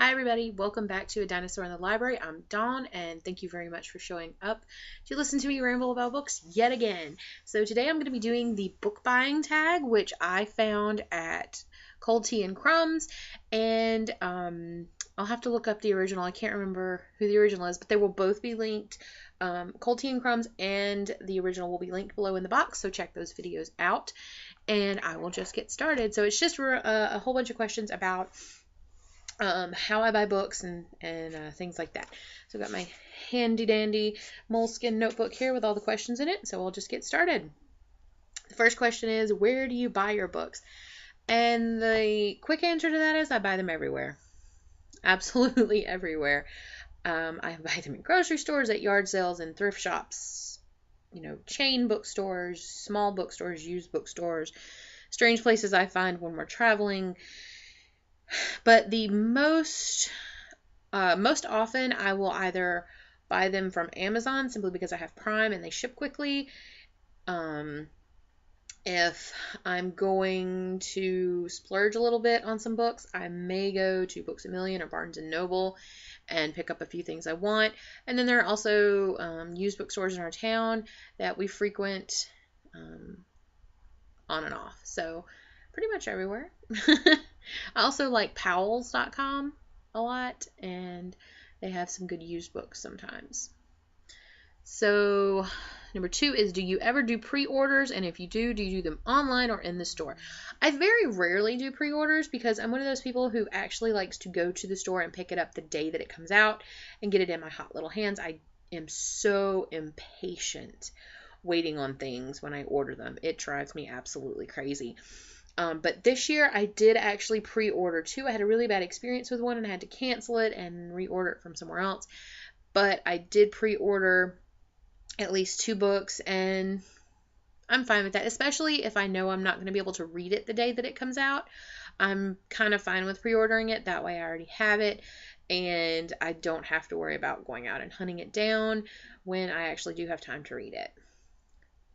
Hi everybody, welcome back to A Dinosaur in the Library. I'm Dawn and thank you very much for showing up to listen to me ramble about books yet again. So today I'm going to be doing the book buying tag, which I found at Cold Tea and Crumbs, and I'll have to look up the original. I can't remember who the original is, but they will both be linked. Cold Tea and Crumbs and the original will be linked below in the box, so check those videos out. And I will just get started. So it's just a whole bunch of questions about how I buy books and things like that. So I've got my handy dandy moleskin notebook here with all the questions in it. So I'll just get started. The first question is, where do you buy your books? And the quick answer to that is I buy them everywhere. Absolutely everywhere. I buy them in grocery stores, at yard sales, and thrift shops, chain bookstores, small bookstores, used bookstores, strange places I find when we're traveling. But the most often I will either buy them from Amazon simply because I have Prime and they ship quickly. If I'm going to splurge a little bit on some books, I may go to Books A Million or Barnes & Noble and pick up a few things I want. And then there are also used bookstores in our town that we frequent on and off. So pretty much everywhere. I also like Powell's.com a lot, and they have some good used books sometimes. So number 2 is, do you ever do pre-orders? And if you do you do them online or in the store? I very rarely do pre-orders because I'm one of those people who actually likes to go to the store and pick it up the day that it comes out and get it in my hot little hands. I am so impatient waiting on things when I order them. It drives me absolutely crazy. But this year I did actually pre-order 2. I had a really bad experience with one and I had to cancel it and reorder it from somewhere else. But I did pre-order at least 2 books and I'm fine with that, especially if I know I'm not going to be able to read it the day that it comes out. I'm kind of fine with pre-ordering it. That way I already have it and I don't have to worry about going out and hunting it down when I actually do have time to read it.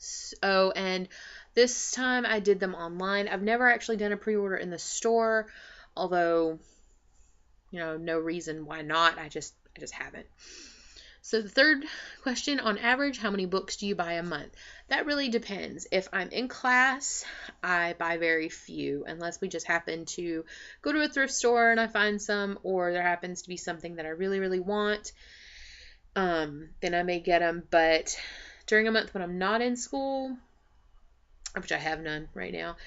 So, and this time I did them online. I've never actually done a pre-order in the store, although, no reason why not. I just haven't. So the third question, on average, how many books do you buy a month? That really depends. If I'm in class, I buy very few, unless we just happen to go to a thrift store and I find some, or there happens to be something that I really, really want. Then I may get them, but during a month when I'm not in school, which I have none right now,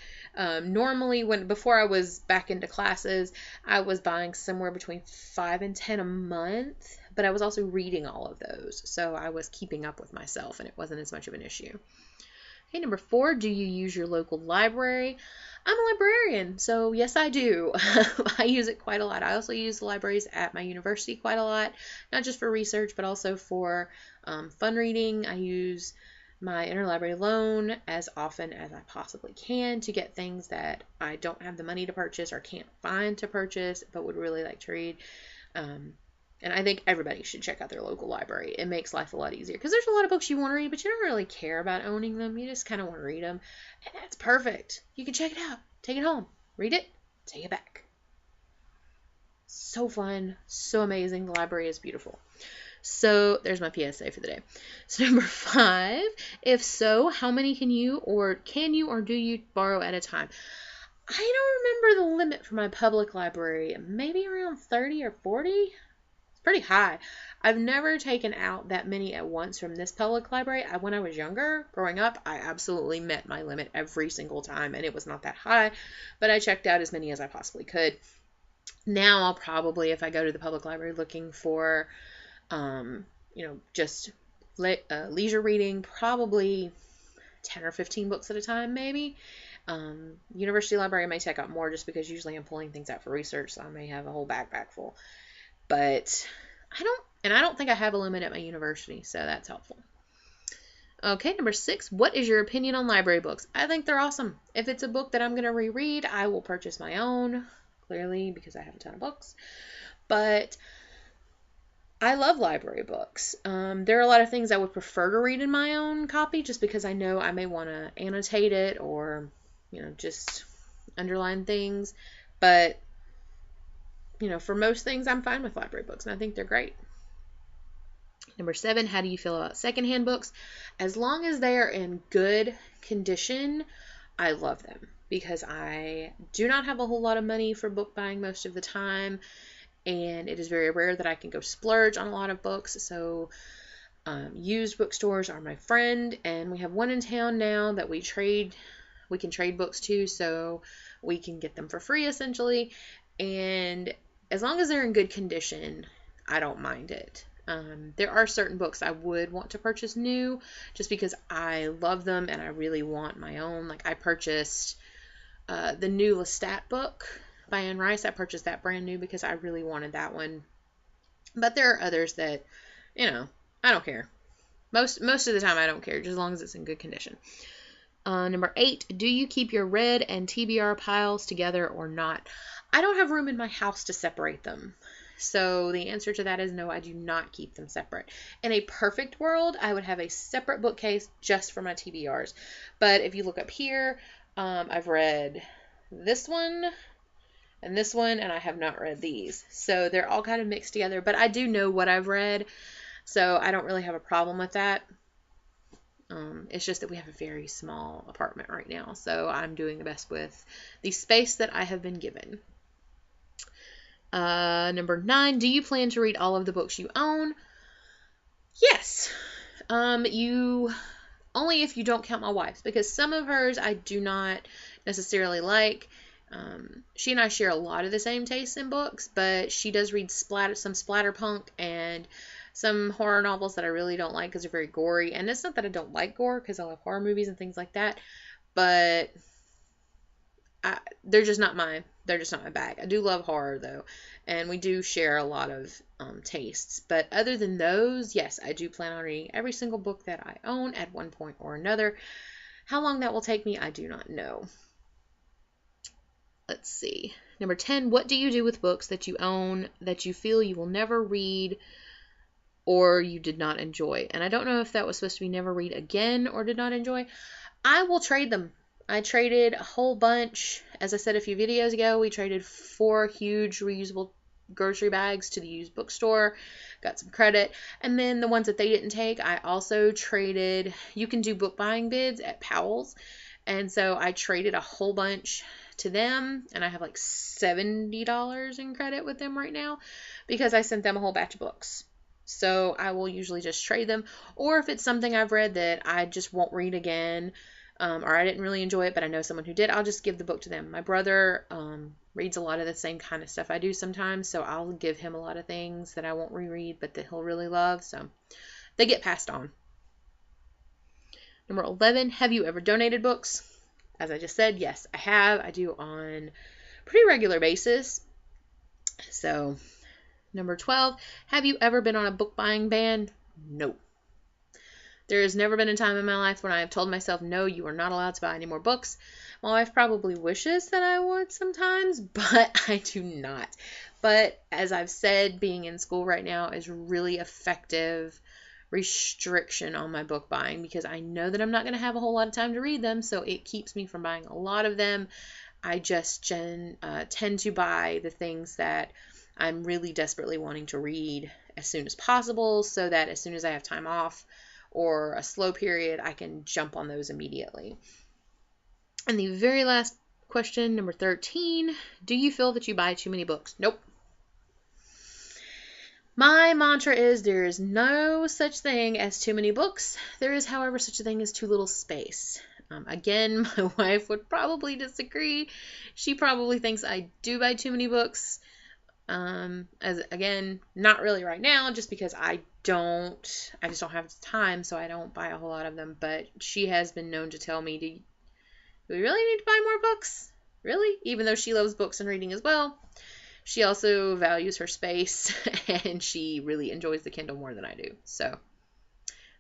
normally before I was back into classes, I was buying somewhere between 5 and 10 a month, but I was also reading all of those, so I was keeping up with myself and it wasn't as much of an issue. Okay, number 4, do you use your local library? I'm a librarian, so yes, I do. I use it quite a lot. I also use the libraries at my university quite a lot, not just for research, but also for fun reading. I use my interlibrary loan as often as I possibly can to get things that I don't have the money to purchase or can't find to purchase, but would really like to read. And I think everybody should check out their local library. It makes life a lot easier because there's a lot of books you want to read, but you don't really care about owning them. You just kind of want to read them, and that's perfect. You can check it out, take it home, read it, take it back. So fun, so amazing. The library is beautiful. So there's my PSA for the day. So number 5, if so, how many can you or do you borrow at a time? I don't remember the limit for my public library. Maybe around 30 or 40. It's pretty high. I've never taken out that many at once from this public library. When I was younger, growing up, I absolutely met my limit every single time, and it was not that high, but I checked out as many as I possibly could. Now I'll probably, if I go to the public library looking for just leisure reading, probably 10 or 15 books at a time, maybe. University library, I may take out more just because usually I'm pulling things out for research, so I may have a whole backpack full. But I don't think I have a limit at my university, so that's helpful. Okay, number 6, what is your opinion on library books? I think they're awesome. If it's a book that I'm going to reread, I will purchase my own, clearly, because I have a ton of books. But I love library books. There are a lot of things I would prefer to read in my own copy just because I know I may want to annotate it or, just underline things. But for most things, I'm fine with library books, and I think they're great. Number 7, how do you feel about secondhand books? As long as they are in good condition, I love them, because I do not have a whole lot of money for book buying most of the time, and it is very rare that I can go splurge on a lot of books. So used bookstores are my friend, and we have one in town now that we can trade books to, so we can get them for free essentially. And as long as they're in good condition, I don't mind it. There are certain books I would want to purchase new, just because I love them and I really want my own. Like, I purchased the new Lestat book by Anne Rice. I purchased that brand new because I really wanted that one. But there are others that, I don't care. Most of the time I don't care, just as long as it's in good condition. Number 8, do you keep your red and TBR piles together or not? I don't have room in my house to separate them. So the answer to that is no, I do not keep them separate. In a perfect world, I would have a separate bookcase just for my TBRs. But if you look up here, I've read this one and this one, and I have not read these. So they're all kind of mixed together, but I do know what I've read, so I don't really have a problem with that. It's just that we have a very small apartment right now, so I'm doing the best with the space that I have been given. Number 9, do you plan to read all of the books you own? Yes. Only if you don't count my wife's, because some of hers I do not necessarily like. She and I share a lot of the same tastes in books, but she does read some splatterpunk and some horror novels that I really don't like because they're very gory. And it's not that I don't like gore, because I love horror movies and things like that, but they're just not my bag. I do love horror though, and we do share a lot of tastes. But other than those, yes, I do plan on reading every single book that I own at one point or another. How long that will take me, I do not know. Let's see. Number 10, what do you do with books that you own that you feel you will never read or you did not enjoy? And I don't know if that was supposed to be never read again or did not enjoy. I will trade them. I traded a whole bunch. As I said a few videos ago, we traded 4 huge reusable grocery bags to the used bookstore, got some credit, and then the ones that they didn't take, I also traded. You can do book buying bids at Powell's, and so I traded a whole bunch to them, and I have like $70 in credit with them right now because I sent them a whole batch of books. So I will usually just trade them, or if it's something I've read that I just won't read again, or I didn't really enjoy it, but I know someone who did, I'll just give the book to them. My brother reads a lot of the same kind of stuff I do sometimes, so I'll give him a lot of things that I won't reread, but that he'll really love, so they get passed on. Number 11, have you ever donated books? As I just said, yes, I have. I do on a pretty regular basis. So, number 12, have you ever been on a book buying ban? No. There has never been a time in my life when I have told myself, no, you are not allowed to buy any more books. My wife probably wishes that I would sometimes, but I do not. But as I've said, being in school right now is really effective restriction on my book buying, because I know that I'm not going to have a whole lot of time to read them, so it keeps me from buying a lot of them. I just tend to buy the things that I'm really desperately wanting to read as soon as possible, so that as soon as I have time off or a slow period, I can jump on those immediately. And the very last question, number 13, do you feel that you buy too many books? Nope. My mantra is there is no such thing as too many books. There is, however, such a thing as too little space. Again, my wife would probably disagree. She probably thinks I do buy too many books. Again, not really right now, just because I just don't have time, so I don't buy a whole lot of them. But she has been known to tell me, do we really need to buy more books? Really? Even though she loves books and reading as well. She also values her space, and she really enjoys the Kindle more than I do. So,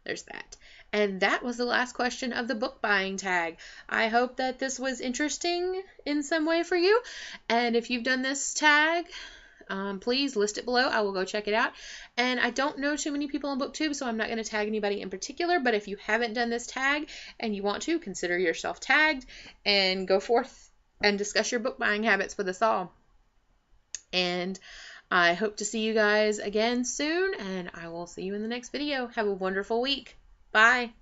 there's that. And that was the last question of the book buying tag. I hope that this was interesting in some way for you. And if you've done this tag, please list it below. I will go check it out. And I don't know too many people on BookTube, so I'm not going to tag anybody in particular. But if you haven't done this tag and you want to, consider yourself tagged and go forth and discuss your book buying habits with us all. And I hope to see you guys again soon, and I will see you in the next video. Have a wonderful week. Bye.